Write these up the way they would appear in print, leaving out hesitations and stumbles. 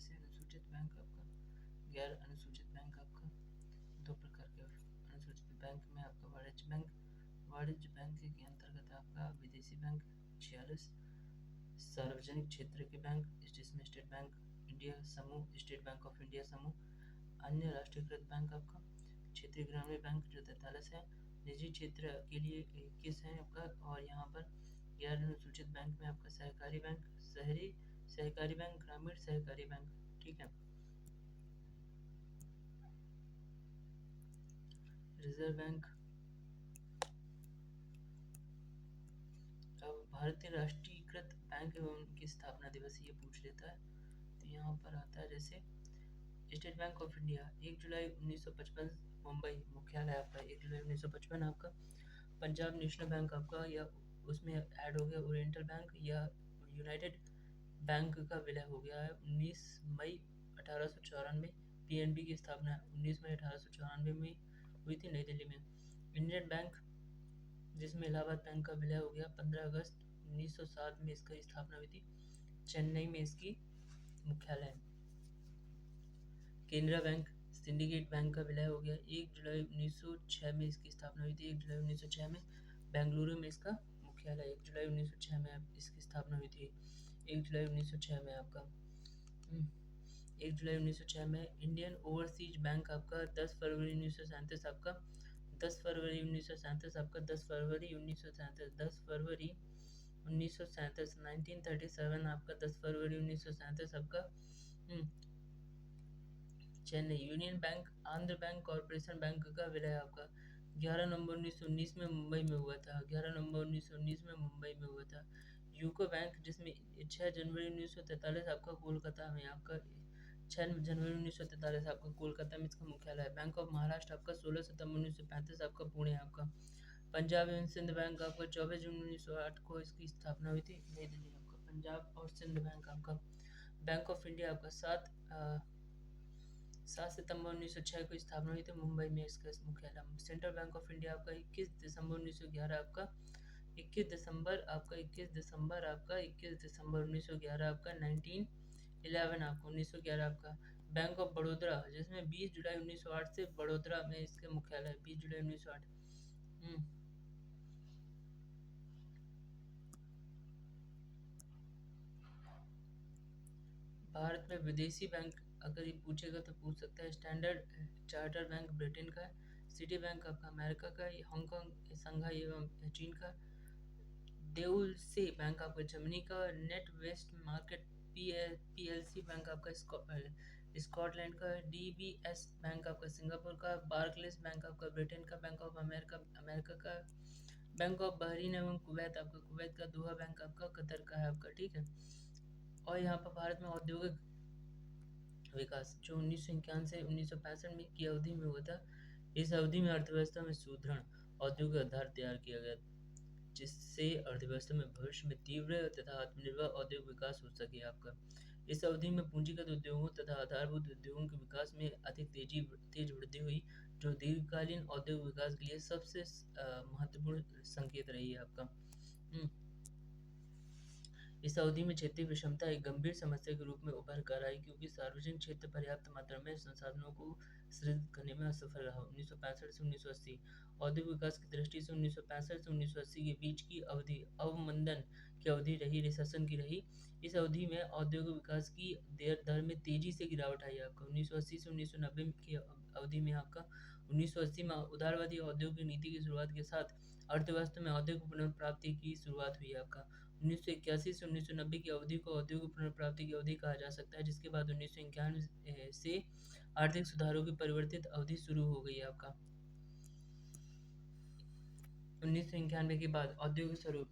जैसे अनुसूचित बैंक आपका, गैर अनुसूचित बैंक आपका, दो प्रकार के अनुसूचित बैंक में आपका वाणिज्य बैंक के अंतर्गत आपका विदेशी बैंक 46, सार्वजनिक क्षेत्र के बैंक जिसमें स्टेट बैंक इंडिया समूह, स्टेट बैंक ऑफ इंडिया समूह, अन्य राष्ट्रीयकृत बैंक आपका, क्षेत्रीय ग्रामीण बैंक जो 43 है, निजी क्षेत्र के लिए 21 है आपका, और यहाँ पर गैर अनुसूचित बैंक में आपका सहकारी बैंक, शहरी सहकारी बैंक, ग्रामीण सहकारी बैंक। ठीक है। रिजर्व बैंक, अब भारतीय राष्ट्रीयकृत बैंक एवं उनकी स्थापना दिवस ये पूछ लेता है, तो यहाँ पर आता है जैसे स्टेट बैंक ऑफ इंडिया 1 जुलाई 1955 मुंबई मुख्यालय आपका, 1 जुलाई 1955 आपका। पंजाब नेशनल बैंक आपका, या उसमें ऐड हो गया ओरिएंटल बैंक या यूनाइटेड बैंक का विलय हो गया है 19 मई 1894। पीएनबी की स्थापना 19 मई 1894 में हुई थी नई दिल्ली में। इंडियन बैंक जिसमें इलाहाबाद बैंक का विलय हो गया 15 अगस्त 1907 में इसकी स्थापना हुई थी, चेन्नई में इसकी मुख्यालय है। केनरा बैंक सिंडिकेट बैंक का विलय हो गया 1 जुलाई 1906 में इसकी स्थापना हुई थी, 1 जुलाई 1906 में। बेंगलुरु में इसका मुख्यालय 1 जुलाई 1906 में इसकी स्थापना हुई थी, 1 जुलाई 1906 में आपका। 1 जुलाई 1906 में इंडियन ओवरसीज बैंक आपका 10 फरवरी 1937 आपका, 10 फरवरी 1937 आपका, 10 फरवरी 1937, 10 फरवरी 1937, 1937 आपका, 10 फरवरी 1937 आपका। Chennai union bank Andhra bank corporation bank का विलय आपका 11 नवंबर 1919 में मुंबई में हुआ था, 11 नवंबर 1919 में मुंबई में हुआ था। यूको बैंक जिसमें 6 जनवरी 1943 आपका कोलकाता में आपका, 6 जनवरी 1943 आपका कोलकाता में इसका मुख्यालय है। बैंक ऑफ महाराष्ट्र आपका 16 सितंबर 1935 आपका पुणे आपका। पंजाब एवं सिंध बैंक आपका 24 जून 1908 को इसकी स्थापना हुई थी नई दिल्ली आपका, पंजाब और सिंध बैंक आपका। बैंक ऑफ इंडिया आपका 7 सितंबर 1906 को स्थापना हुई थी मुंबई में इसका मुख्यालय। सेंट्रल बैंक ऑफ इंडिया आपका 21 दिसंबर 1911 आपका, 21 दिसंबर आपका, 21 दिसंबर आपका, 21 दिसंबर 1911 आपका, 1911 आपका, 1911 आपका। बैंक ऑफ बड़ौदा जिसमें 20 जुलाई 1908 से बड़ौदा में इसके मुख्यालय, 20 जुलाई 1908। भारत में विदेशी बैंक अगर ये पूछेगा तो पूछ सकता है, स्टैंडर्ड चार्टर्ड बैंक ब्रिटेन का है, सिटी बैंक आपका अमेरिका का, हांगकांग शंघाई एवं चीन का, देउलसे बैंक आपका जर्मनी का, NatWest market PLC bank आपका स्कॉटलैंड का, डीबीएस बैंक आपका सिंगापुर का, बार्कलेस बैंक आपका ब्रिटेन का, बैंक ऑफ अमेरिका अमेरिका का, बैंक ऑफ बहरीन एवं कुवैत आपका कुवैत का, दोहा बैंक आपका कतर का है आपका। ठीक है। और यहाँ पर भारत में औद्योगिक विकास जो 1951 से 1965 में की अवधि में हुआ था, इस अवधि में अर्थव्यवस्था में सुदृढ़ औद्योगिक आधार तैयार किया गया, जिससे अर्थव्यवस्था में भविष्य में तीव्र तथा आत्मनिर्भर औद्योगिक विकास हो सके आपका। इस अवधि में पूंजीगत उद्योगों तथा आधारभूत उद्योगों के विकास में अधिक तेज वृद्धि हुई, जो दीर्घकालीन औद्योगिक विकास के लिए सबसे महत्वपूर्ण संकेत रही है आपका। इस अवधि में क्षेत्रीय विषमता एक गंभीर समस्या के रूप में उभर कर आई, क्योंकि सार्वजनिक क्षेत्र पर्याप्त मात्रा में संसाधनों को सृजित करने में असफल रहा। 1965 से 1980 औद्योगिक विकास की दृष्टि से 1965 से 1980 के बीच की अवधि अवमंदन की अवधि रही, रिसेशन की रही। इस अवधि में औद्योगिक विकास की दर में तेजी से गिरावट आई आपका। 1980 से 1990 की अवधि में आपका 1980 में उदारवादी औद्योगिक नीति की शुरुआत के साथ अर्थव्यवस्था में औद्योगिक पुनर्प्राप्ति की शुरुआत हुई आपका। 1981 से 1990 की अवधि को औद्योगिक पुनर्प्राप्ति की अवधि कहा जा सकता है, जिसके बाद 1991 से आर्थिक सुधारों की परिवर्तित अवधि शुरू हो गई आपका। 1991 के बाद औद्योगिक स्वरूप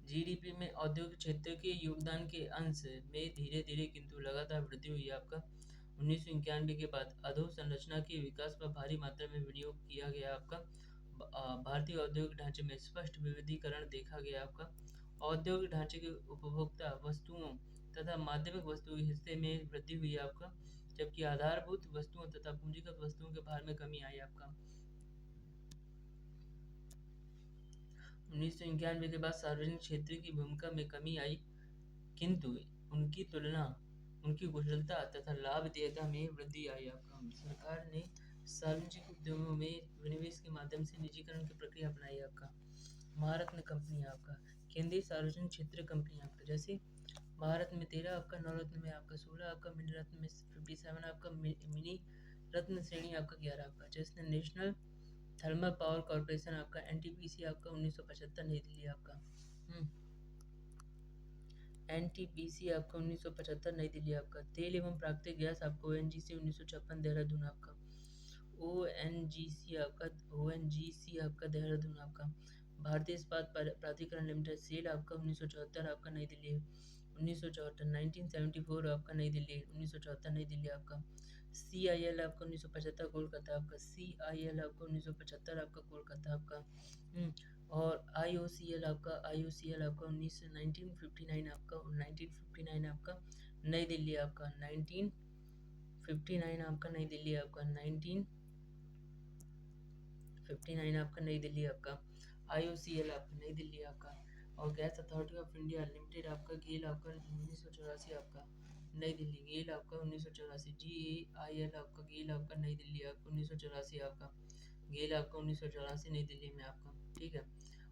जीडीपी में औद्योगिक क्षेत्र के योगदान के अंश में धीरे धीरे किंतु लगातार वृद्धि हुई आपका। 1991 के बाद अधोसंरचना के विकास पर भारी मात्रा में विनियोग किया गया आपका। भारतीय औद्योगिक ढांचे में स्पष्ट विविधीकरण देखा गया आपका। औद्योगिक ढांचे के उपभोक्ता वस्तुओं तथा माध्यमिक वस्तुओं के हिस्से में वृद्धि हुई आपका, जबकि आधारभूत वस्तुओं तथा पूंजीगत वस्तुओं के भार में कमी आई आपका। 1991 के बाद सार्वजनिक क्षेत्र की भूमिका में कमी आई, किंतु उनकी तुलना उनकी कुशलता तथा लाभदेयता में वृद्धि आई आपका। सरकार ने सार्वजनिक उद्योगों में विनिवेश के माध्यम से निजीकरण की प्रक्रिया अपनाई आपका। महारत्न कंपनी आपका, केंद्रीय सार्वजनिक क्षेत्र कंपनी आपका, जैसे भारत में 13 आपका, नवरत्न में आपका 16 आपका, मिनी रत्न में 57 आपका, मिनी रत्न श्रेणी आपका 11 आपका, जैसे नेशनल थर्मल पावर कॉर्पोरेशन आपका, एनटीपीसी आपका 1975 नई दिल्ली आपका। एनटीपीसी आपका 1975 नई दिल्ली आपका। तेल एवं प्राकृतिक गैस आपका ओएनजीसी 1956 देहरादून आपका। ओएनजीसी आपका देहरादून आपका। भारतीय इस्पात प्राधिकरण लिमिटेड सेल आपका 1974 आपका नई दिल्ली 1974 1974 आपका नई दिल्ली 1974 नई दिल्ली आपका। CIL आपका 1975 कोलकाता आपका। CIL आपका 1975 आपका कोलकाता आपका। और IOCL आपका 1959 आपका 1959 आपका नई दिल्ली आपका। 1959 आपका नई दिल्ली आपका। 1959 आपका नई दिल्ली आपका। IOCL आपका नई दिल्ली आपका। और gas authority of India limited आपका गेल आपका 1984 आपका नई दिल्ली। गेल आपका 1984। GAIL आपका गेल आपका नई दिल्ली आपका 1984 आपका। गेल आपका 1984 नई दिल्ली में आपका, ठीक है।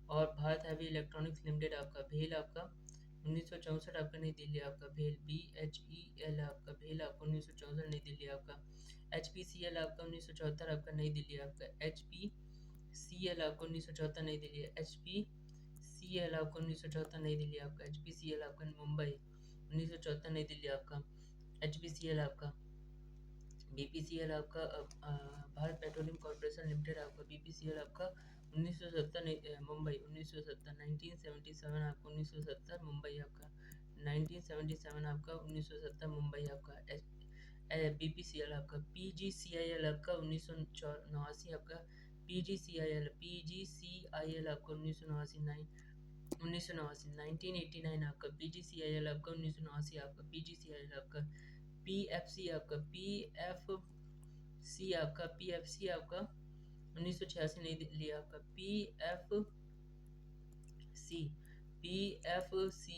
और भारत हैवी इलेक्ट्रॉनिक्स लिमिटेड आपका भेल आपका 1964 आपका नई दिल्ली आपका। भेल BHEL आपका भेल आपका 1964 नई दिल्ली आपका। HPCL आपका 1974 आपका नई दिल्ली आपका। HPCL आपका 1974 नई दिल्ली। HPCL आपका 1974 नई दिल्ली आपका। HPCL आपका मुंबई 1974 नई दिल्ली आपका। HPCL आपका। BPCL आपका भारत पेट्रोलियम कॉर्पोरेशन लिमिटेड आपका। BPCL आपका 1970 मुंबई 1970 1977 आपका 1970 मुंबई आपका। 1977 आपका 1970 मुंबई आपका। BPCL आपका। PGCIL आपका 1989 आपका। PGCIL आपका 1989 1989 आपका। PGCIL आपका 1989 आपका। PGCIL आपका। PFC आपका। PFC आपका। PFC आपका 1986 नई दिल्ली आपका। PFC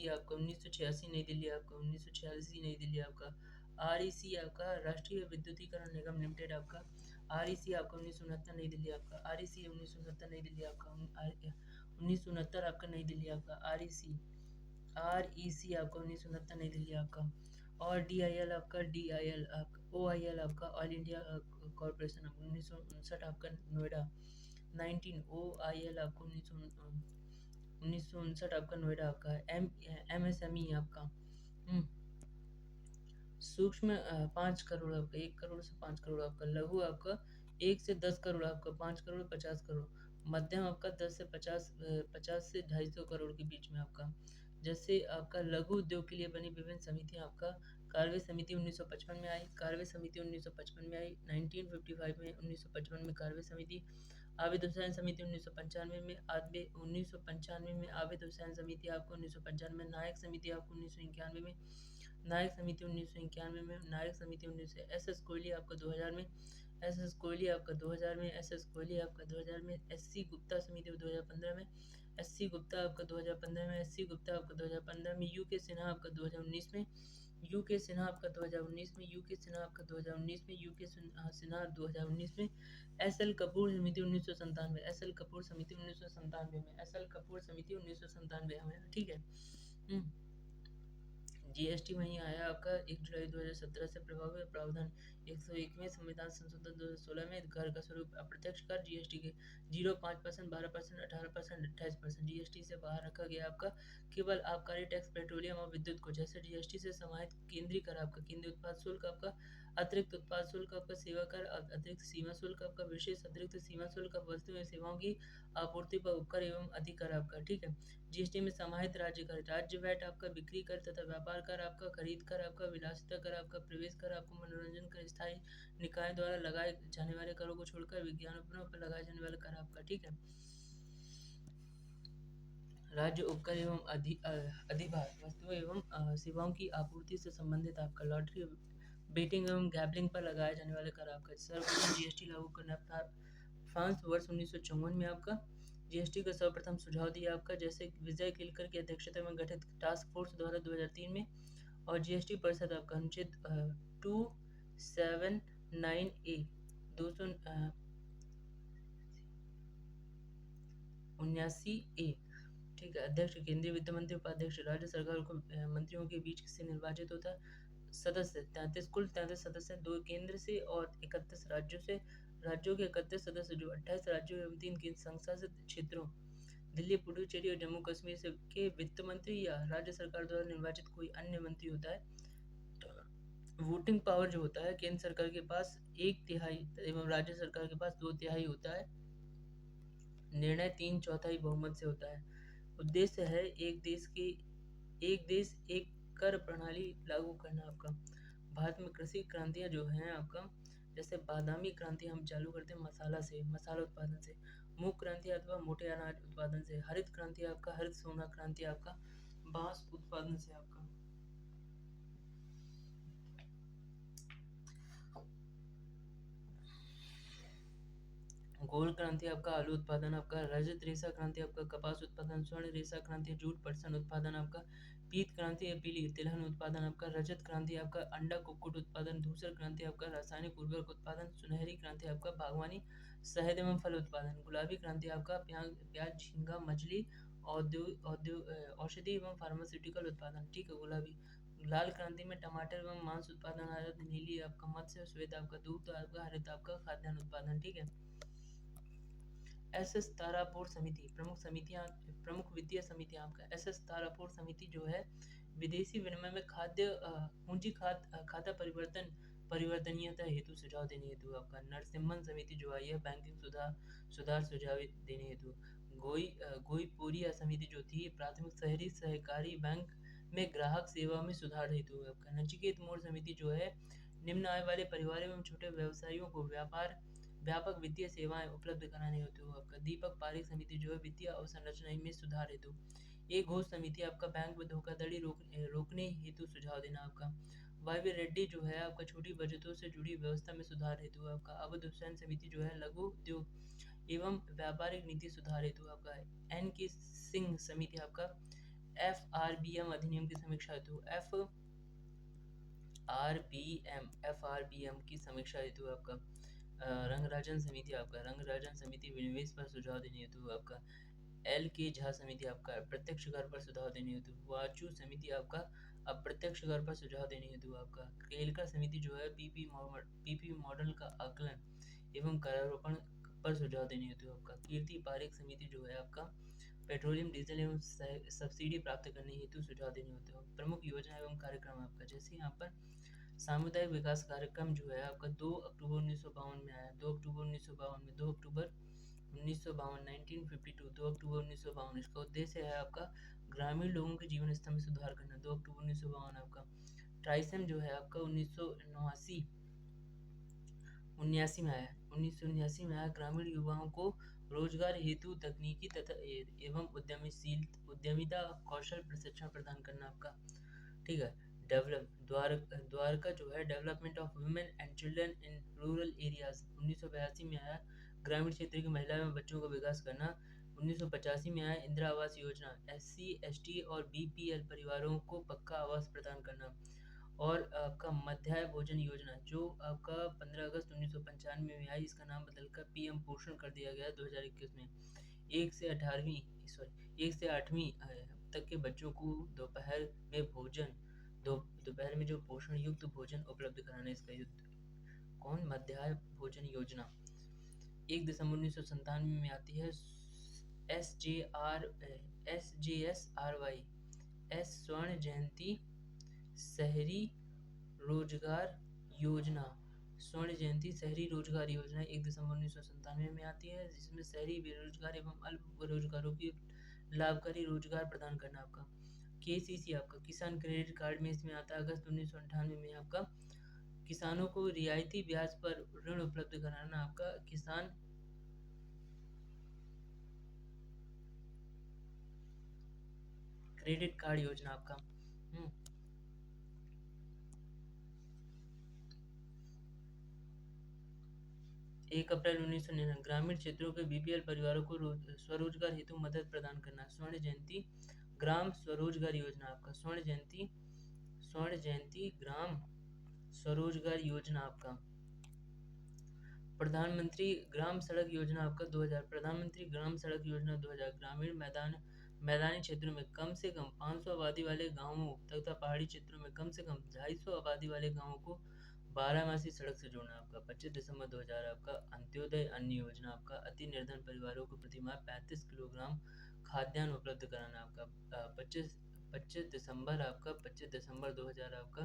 आपका 1986 नई दिल्ली आपका। 1986 नई दिल्ली आपका। REC आपका राष्ट्रीय विद्युतीकरण निगम लिमिटेड आपका। REC आपका 1969 नई दिल्ली आपका। REC 1969 नई दिल्ली आपका। 1969 आपका नई दिल्ली आपका। REC आपका 1969 नई दिल्ली आपका। और DIL आपका OIL आपका ऑल इंडिया कॉरपोरेशन 1959 आपका नोएडा। 19 OIL आपका 1959 आपका नोएडा आपका। MSME आपका सूक्ष्म 5 करोड़ आपका। 1 करोड़ से 5 करोड़ आपका। लघु आपका 1 से 10 करोड़ आपका। 5 करोड़ 50 करोड़। मध्यम आपका 10 से 50 से 250 करोड़ के बीच में आपका। जैसे आपका लघु उद्योग के लिए बनी विभिन्न समितियां आपका। कार्य समिति 1955 में आई। कार्य समिति 1955 में आई। 1955 में 1955 में कार्य समिति। आबिद हुसैन समिति 1995 में। 1995 में आबिद हुसैन समिति आपको 1995 में। नायक समिति आपको 1991 में। नायक समिति 1991 में। नायक समिति 19 SS कोहली आपका 2000 में। SS कोहली आपका 2000 में। SS कोहली आपका 2000 में। SC गुप्ता समिति 2015 में। SC गुप्ता आपका 2015 में। SC गुप्ता आपका 2015 में। UK सिन्हा आपका 2019 में। UK सिन्हा आपका 2019 में। UK सिन्हा आपका 2019 में। UK सिन्हा 2019 में। SL कपूर समिति 1997। SL कपूर समिति 1997 में। SL कपूर समिति 1997 में, ठीक है। GST वहीं आया आपका 1 जुलाई 2017 से प्रभावी हुआ। प्रावधान 101वें संविधान संशोधन 2016 में घर का स्वरूप अप्रत्यक्ष कर GST के 0.5%, 12%, 18%, 28% GST से बाहर रखा गया आपका। केवल आबकारी टैक्स, पेट्रोलियम और विद्युत को जैसे GST से समाहित केंद्रीय कर आपका, केंद्रीय उत्पाद शुल्क आपका, अतिरिक्त उत्पाद शुल्क आपका, सेवा कर, अतिरिक्त सीमा शुल्क आपका, विशेष अतिरिक्त सीमा शुल्क, वस्तु एवं सेवाओं की आपूर्ति पर उपकर एवं अधिकर आपका, ठीक है। GST में समाहित राज्य कर, राज्य वैट आपका, बिक्री कर तथा व्यापार कर आपका, खरीद कर आपका, विलासिता कर आपका, प्रवेश कर आपका, मनोरंजन कर, स्थायी निकाय द्वारा लगाए जाने वाले करों को छोड़कर विज्ञापनों पर लगाए जाने वाले कर आपका, ठीक है। राज्य उपकर एवं अधिभार वस्तुओं एवं सेवाओं की आपूर्ति से संबंधित आपका। लॉटरी, बेटिंग एवं गैम्बलिंग पर लगाए जाने वाले कर आपका। सर्वप्रथम GST लागू करना फ्रांस वर्ष 1954 में आपका। जीएसटी का सर्वप्रथम सुझाव दिया आपका जैसे विजय किलकर की अध्यक्षता में गठित टास्क फोर्स द्वारा 2003 में। और जीएसटी परिषद आपका अनुच्छेद 279A 279A, ठीक है। अध्यक्ष केंद्रीय वित्त मंत्री, उपाध्यक्ष राज्य सरकार को मंत्रियों के बीच से निर्वाचित होता है। सदस्य 33, कुल 33 सदस्य, 2 केंद्र से और 31 राज्यों से। राज्यों के 31 सदस्य जो 28 राज्यों एवं 3 केंद्र संशासित क्षेत्रों दिल्ली, पुडुचेरी और जम्मू कश्मीर से के वित्त मंत्री या राज्य सरकार द्वारा निर्वाचित कोई अन्य मंत्री होता है। वोटिंग पावर जो होता है केंद्र सरकार के पास 1/3 एवं राज्य सरकार के पास 2/3 होता है। निर्णय 3/4 बहुमत से होता है। उद्देश्य है एक देश एक कर प्रणाली लागू करना आपका। भारत में कृषि क्रांतियाँ जो हैं आपका, जैसे बादामी क्रांति हम चालू करते हैं मसाला उत्पादन से। मूंग क्रांति अथवा मोटे अनाज उत्पादन से। हरित क्रांति आपका, हरित सोना क्रांति आपका बांस उत्पादन से आपका। गोल क्रांति आपका आलू उत्पादन आपका। रजत रेशा क्रांति आपका कपास उत्पादन। स्वर्ण रेशा क्रांति जूट पटसन उत्पादन आपका। पीत क्रांति या पीली तिलहन उत्पादन आपका। रजत क्रांति आपका अंडा कुक्कुट उत्पादन। धूसर क्रांति आपका रासायनिक उर्वरक उत्पादन। सुनहरी क्रांति आपका बागवानी शहद एवं फल उत्पादन। गुलाबी क्रांति आपका प्याज झींगा मछली औषधि एवं फार्मास्यूटिकल उत्पादन, ठीक है, गुलाबी। लाल क्रांति में टमाटर एवं मांस उत्पादन आ जाता है। नीली आपका मत्स्य, श्वेत आपका दूध आपका, हरित आपका खाद्यान्न उत्पादन, ठीक है। एस तारापुर समिति प्रमुख वित्तीय समितियां आपका। एस तारापुर समिति जो है विदेशी विनिमय में पूंजी खाता परिवर्तनीयता हेतु सुझाव देने हेतु आपका। नरसिम्हन समिति जो आई है बैंकिंग सुधार सुझाव देने हेतु। गोईपोरिया समिति जो थी प्राथमिक शहरी सहकारी बैंक में ग्राहक सेवा में सुधार हेतु आपका। नचिकेत मोड़ समिति जो है निम्न आय वाले परिवारों एवं छोटे व्यवसायियों को व्यापक वित्तीय सेवाएं उपलब्ध कराने हेतु आपका। दीपक पारेख समिति जो है वित्तीय अवसंरचना में सुधार हेतु। एक घोष समिति आपका बैंक में धोखाधड़ी रोकने हेतु सुझाव देना आपका। वाई रेड्डी जो है आपका छोटी बचतों से जुड़ी व्यवस्था में सुधार हेतु आपका। अवध हुसैन समिति जो है लघु उद्योग एवं व्यापारिक नीति सुधार हेतु आपका। एन के सिंह समिति आपका FRBM अधिनियम की समीक्षा हेतु। FRBM की समीक्षा हेतु आपका। रंगराजन समिति आपका विनिवेश पर सुझाव देने हेतु आपका। LK झा समिति आपका प्रत्यक्ष कर पर सुझाव देने हेतु। वाचू समिति आपका अप्रत्यक्ष कर पर सुझाव देने हेतु आपका। केलकर समिति जो है पीपी मॉडल का आकलन एवं करारोपण पर सुझाव देने हेतु आपका। कीर्ति पारेख समिति जो है आपका पेट्रोलियम डीजल एवं सब्सिडी प्राप्त करने हेतु सुझाव देने होते हैं। प्रमुख योजना एवं कार्यक्रम आपका, जैसे यहाँ पर सामुदायिक विकास कार्यक्रम जो है आपका 2 अक्टूबर 1952 में आया। 2 अक्टूबर 1952 2 अक्टूबर 1952 2 अक्टूबर 1952। इसका उद्देश्य है आपका ग्रामीण लोगों के जीवन स्तर में सुधार करना। 2 अक्टूबर 1952 आपका। ट्राइसम जो है आपका 1979 में आया। 1979 में आया। ग्रामीण युवाओं को रोजगार हेतु तकनीकी तथा एवं उद्यमिता कौशल प्रशिक्षण प्रदान करना आपका, ठीक है। द्वारका जो है development of women and children in rural areas 1982 में आया। ग्रामीण क्षेत्र की महिलाओं एवं बच्चों का विकास करना। 1985 में आया। इंदिरा आवास योजना SC ST और BPL परिवारों को पक्का आवास प्रदान करना। और आपका मध्याह्न भोजन योजना जो आपका 15 अगस्त 1995 में आई। इसका नाम बदलकर PM पोषण कर दिया गया 2021 में। 1 से 8वीं तक के बच्चों को दोपहर में जो पोषण युक्त भोजन उपलब्ध कराना। इसका युद्ध मध्याह्न भोजन योजना 1 दिसंबर 1997 में आती है। SJSRY स्वर्ण जयंती शहरी रोजगार योजना 1 दिसंबर 1997 में आती है, जिसमें शहरी बेरोजगार एवं अल्प बेरोजगारों की लाभकारी रोजगार प्रदान करना आपका। KCC आपका किसान क्रेडिट कार्ड में इसमें आता है। अगस्त 1998 में आपका किसानों को रियायती ब्याज पर ऋण उपलब्ध कराना आपका किसान क्रेडिट कार्ड योजना आपका। 1 अप्रैल 1999 ग्रामीण क्षेत्रों के बीपीएल परिवारों को स्वरोजगार हेतु मदद प्रदान करना। स्वर्ण जयंती ग्राम स्वरोजगार योजना आपका स्वर्ण जयंती ग्राम स्वरोजगार योजना आपका। प्रधानमंत्री ग्राम सड़क योजना आपका 2000। प्रधानमंत्री ग्राम सड़क योजना 2000 ग्रामीण मैदानी क्षेत्रों में कम से कम 500 आबादी वाले गांवों तथा पहाड़ी क्षेत्रों में कम से कम 250 आबादी वाले गांवों को बारहमासी सड़क से जोड़ना आपका। 25 दिसंबर 2000 आपका अंत्योदय अन्न योजना आपका। अति निर्धन परिवारों को प्रतिमाह 35 किलोग्राम खाद्यान्न उपलब्ध कराना आपका। 25 दिसंबर आपका 25 दिसंबर 2000 आपका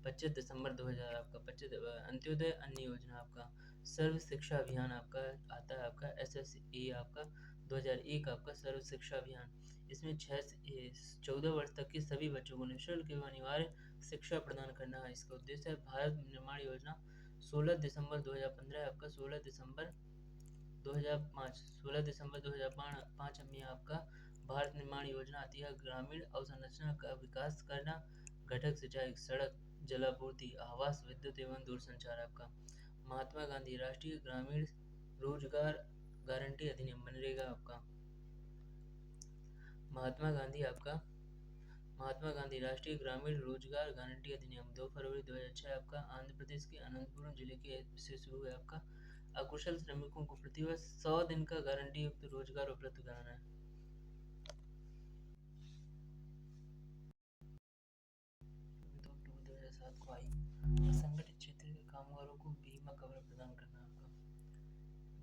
25 दिसंबर 2000 आपका 25 अंत्योदय अन्न योजना आपका। सर्व शिक्षा अभियान आपका आता है आपका SSA आपका 2001 आपका सर्व शिक्षा अभियान। इसमें 6 से 14 वर्ष तक के सभी बच्चों को निःशुल्क एवं अनिवार्य शिक्षा प्रदान करना है। इसका उद्देश्य है। भारत निर्माण योजना 16 दिसंबर 2015 आपका 16 दिसंबर 2005 में आपका भारत निर्माण योजना आती है। ग्रामीण अवसंरचना का विकास करना, घटक सिंचाई, सड़क, जलापूर्ति, आवास, विद्युत एवं दूरसंचार आपका। महात्मा गांधी राष्ट्रीय ग्रामीण रोजगार गारंटी अधिनियम मनरेगा आपका। महात्मा गांधी राष्ट्रीय ग्रामीण रोजगार गारंटी अधिनियम 2 फरवरी 2006 आपका आंध्र प्रदेश के अनंतपुरम जिले के से शुरू है आपका। अकुशल श्रमिकों को प्रतिवर्ष 100 दिन का गारंटी युक्त रोजगार उपलब्ध कराना है। 2 अक्टूबर 2007 को आई। असंगठित क्षेत्र के कामगारों को बीमा कवर प्रदान करना आपका।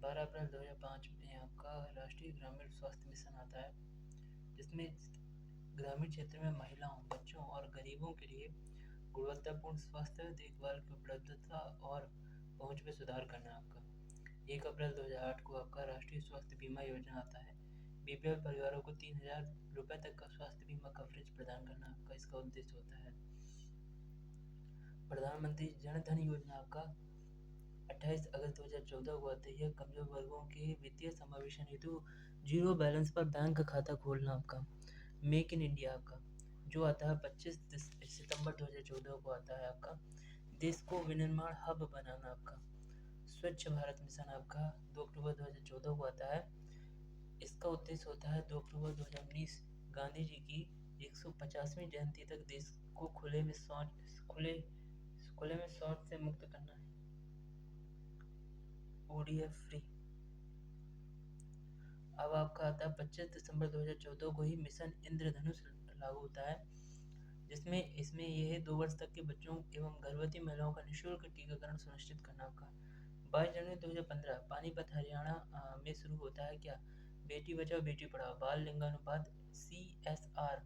12 अप्रैल 2005 में आपका राष्ट्रीय ग्रामीण स्वास्थ्य मिशन आता है, जिसमें ग्रामीण क्षेत्र में महिलाओं, बच्चों और गरीबों के लिए गुणवत्तापूर्ण स्वास्थ्य देखभाल की उपलब्धता और पहुंच में सुधार करना आपका। 1 अप्रैल 2008 को आपका राष्ट्रीय स्वास्थ्य बीमा योजना आता है। बीपीएल परिवारों को 3000 रुपये तक का स्वास्थ्य बीमा कवरेज प्रदान करना आपका इसका उद्देश्य होता है। प्रधानमंत्री जन धन योजना आपका 28 अगस्त 2014 को आती है। कमजोर वर्गों के वित्तीय समावेशन हेतु जीरो बैलेंस पर बैंक खाता खोलना आपका। मेक इन इंडिया आपका जो आता है 25 सितंबर 2014 को आता है आपका। देश को विनिर्माण हब बनाना आपका। स्वच्छ भारत मिशन आपका 2 अक्टूबर 2014 को आता है। इसका उद्देश्य होता है 2 अक्टूबर 2019 गांधी जी की 150वीं जयंती तक देश को खुले में शौच से मुक्त करना है। ODF free. अब आपका आता है 25 दिसंबर 2014 को ही मिशन इंद्रधनुष लागू होता है, जिसमें इसमें यह 2 वर्ष तक के बच्चों एवं गर्भवती महिलाओं का निःशुल्क टीकाकरण सुनिश्चित करना होगा। 22 जनवरी 2015 पानीपत हरियाणा में शुरू होता है क्या बेटी बचाओ बेटी पढ़ाओ बाल लिंगानुपात CSR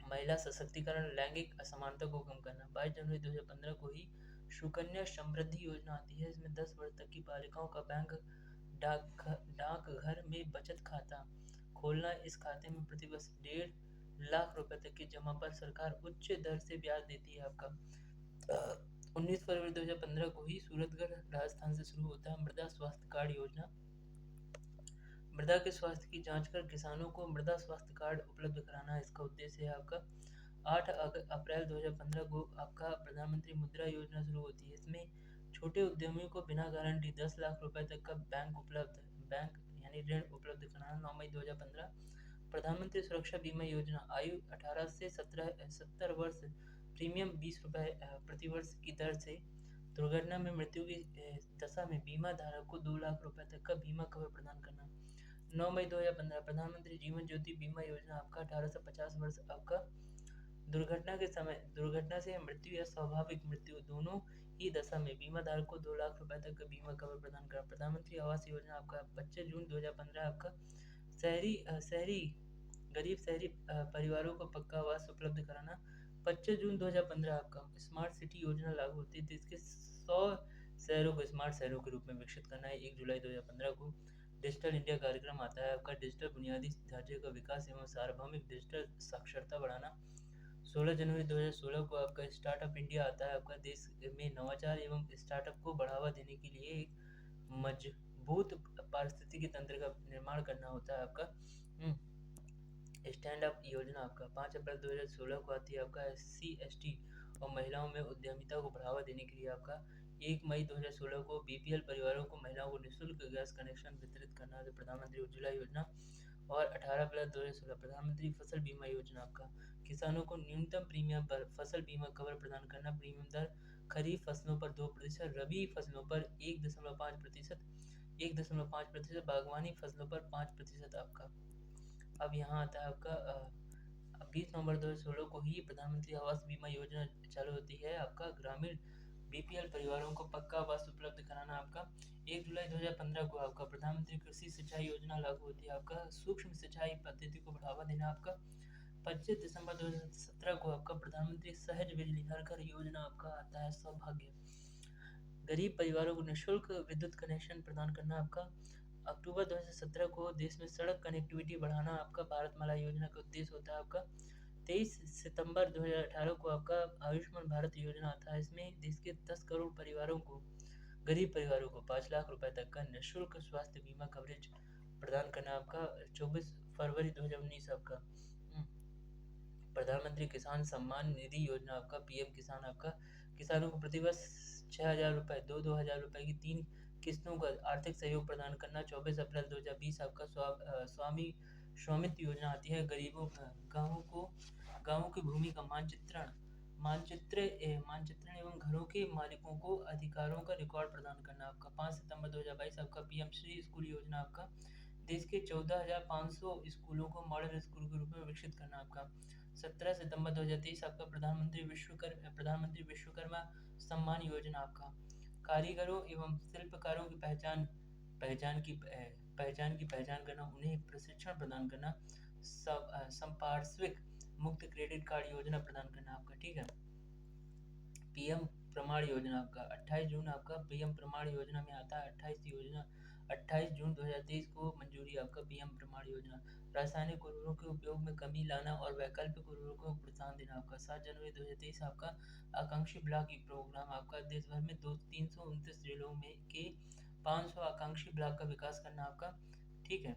महिला सशक्तिकरण लैंगिक असमानता को कम करना। 22 जनवरी 2015 को ही सुकन्या समृद्धि योजना आती है। इसमें 10 वर्ष तक की बालिकाओं का बैंक डाकघर में बचत खाता खोलना। इस खाते में प्रतिवर्ष 1.5 लाख रुपए तक की जमा पर सरकार उच्च दर से ब्याज देती है आपका। 19 फरवरी 2015 को ही सूरतगढ़ राजस्थान से शुरू होता है मृदा स्वास्थ्य कार्ड योजना। मृदा के स्वास्थ्य की जांच कर किसानों को मृदा स्वास्थ्य कार्ड उपलब्ध कराना इसका उद्देश्य है आपका। 8 अप्रैल 2015 को आपका प्रधानमंत्री मुद्रा योजना शुरू होती है। इसमें छोटे उद्यमियों को बिना गारंटी 10 लाख रुपए तक का बैंक यानी ऋण उपलब्ध कराना। 9 मई 2015 प्रधानमंत्री सुरक्षा बीमा योजना आयु 18 से 70 वर्ष प्रीमियम 20 रुपए प्रति वर्ष की दर से दुर्घटना में मृत्यु की दशा में बीमा धारक को 2 लाख रुपए तक का बीमा कवर प्रदान करना। 9 मई 2015 प्रधानमंत्री जीवन ज्योति बीमा योजना आपका 18 से 50 वर्ष आपका दुर्घटना से मृत्यु या स्वाभाविक मृत्यु दोनों ही दशा में बीमा धारक को 2 लाख रुपए तक का बीमा कवर प्रदान करना। प्रधानमंत्री आवास योजना आपका 25 जून 2015 आपका गरीब शहरी परिवारों को पक्का आवास उपलब्ध कराना। 25 जून 2015 आपका स्मार्ट सिटी योजना लागू होती है। देश के 100 शहरों को स्मार्ट शहरों के रूप में विकसित करना है। 1 जुलाई 2015 को डिजिटल इंडिया कार्यक्रम आता है आपका। डिजिटल बुनियादी ढांचे का विकास एवं सार्वभौमिक डिजिटल साक्षरता बढ़ाना। 16 जनवरी 2016 को आपका स्टार्टअप इंडिया आता है आपका। देश में नवाचार एवं स्टार्टअप को बढ़ावा देने के लिए एक मजबूत पारिस्थितिकी तंत्र का निर्माण करना होता है आपका। स्टैंड अप योजना आपका 5 अप्रैल 2016 को आती है आपका। SC ST और महिलाओं में उद्यमिता को बढ़ावा देने के लिए आपका 1 मई 2016 को बीपीएल परिवारों को महिलाओं को निःशुल्क गैस कनेक्शन वितरित करना है प्रधानमंत्री उज्ज्वला योजना। और 18 अप्रैल 2016 प्रधानमंत्री फसल बीमा योजना आपका किसानों को न्यूनतम प्रीमियम पर फसल बीमा कवर प्रदान करना। प्रीमियम दर खरीफ फसलों पर 2%, रबी फसलों पर 1.5%, बागवानी फसलों पर 5% आपका। अब यहाँ आता है आपका 20 नवंबर 2016 को ही प्रधानमंत्री आवास बीमा योजना चालू होती है आपका। ग्रामीण बीपीएल परिवारों को पक्का आवास उपलब्ध कराना आपका। 1 जुलाई 2015 को आपका प्रधानमंत्री कृषि सिंचाई योजना लागू होती है आपका। सूक्ष्म सिंचाई पद्धति को बढ़ावा देना आपका। 25 दिसंबर 2017 को आपका प्रधानमंत्री सहज बिजली हर घर योजना आपका आता है। सौभाग्य गरीब परिवारों को निःशुल्क विद्युत कनेक्शन प्रदान करना आपका। अक्टूबर 2017 को देश में सड़क कनेक्टिविटी बढ़ाना आपका भारतमाला योजना का उद्देश्य होता है आपका। 23 सितंबर 2018 को आपका आयुष्मान भारत योजना आता है। इसमें देश के 10 करोड़ परिवारों को गरीब परिवारों को 5 लाख रुपए तक का निःशुल्क स्वास्थ्य बीमा कवरेज प्रदान करना आपका। 24 फरवरी 2019 आपका प्रधानमंत्री किसान सम्मान निधि योजना आपका पीएम किसान आपका किसानों को प्रतिवर्ष 6,000 रुपये 2,000 रुपये की 3 किस्तों का आर्थिक सहयोग प्रदान करना। 24 अप्रैल 2020 आपका स्वामी स्वामित्व योजना आती है। गरीबों गाँवों की भूमि का मानचित्रण एवं घरों के मालिकों को अधिकारों का रिकॉर्ड प्रदान करना आपका। 5 सितंबर 2022 आपका पीएम श्री स्कूल योजना आपका देश के 14,500 स्कूलों को मॉडल स्कूल के रूप में विकसित करना आपका। 17 सितंबर 2023 आपका प्रधानमंत्री विश्वकर्मा सम्मान योजना आपका कारीगरों एवं शिल्पकारों की पहचान करना, उन्हें प्रशिक्षण प्रदान करना। संपार्श्विक मुक्त क्रेडिट कार्ड योजना प्रदान करना आपका। ठीक है। पीएम प्रमाण योजना आपका 28 जून आपका पीएम प्रमाण योजना में आता है। 28 जून 2023 को मंजूरी आपका पीएम प्रमाण योजना। रासायनिक उर्वरकों के उपयोग में कमी लाना और वैकल्पिक उर्वरकों को प्रोत्साहन देना आपका। 7 जनवरी 2023 आपका आकांक्षी ब्लॉक प्रोग्राम आपका देश भर में 329 जिलों में के 500 आकांक्षी ब्लॉक का विकास करना आपका। ठीक है।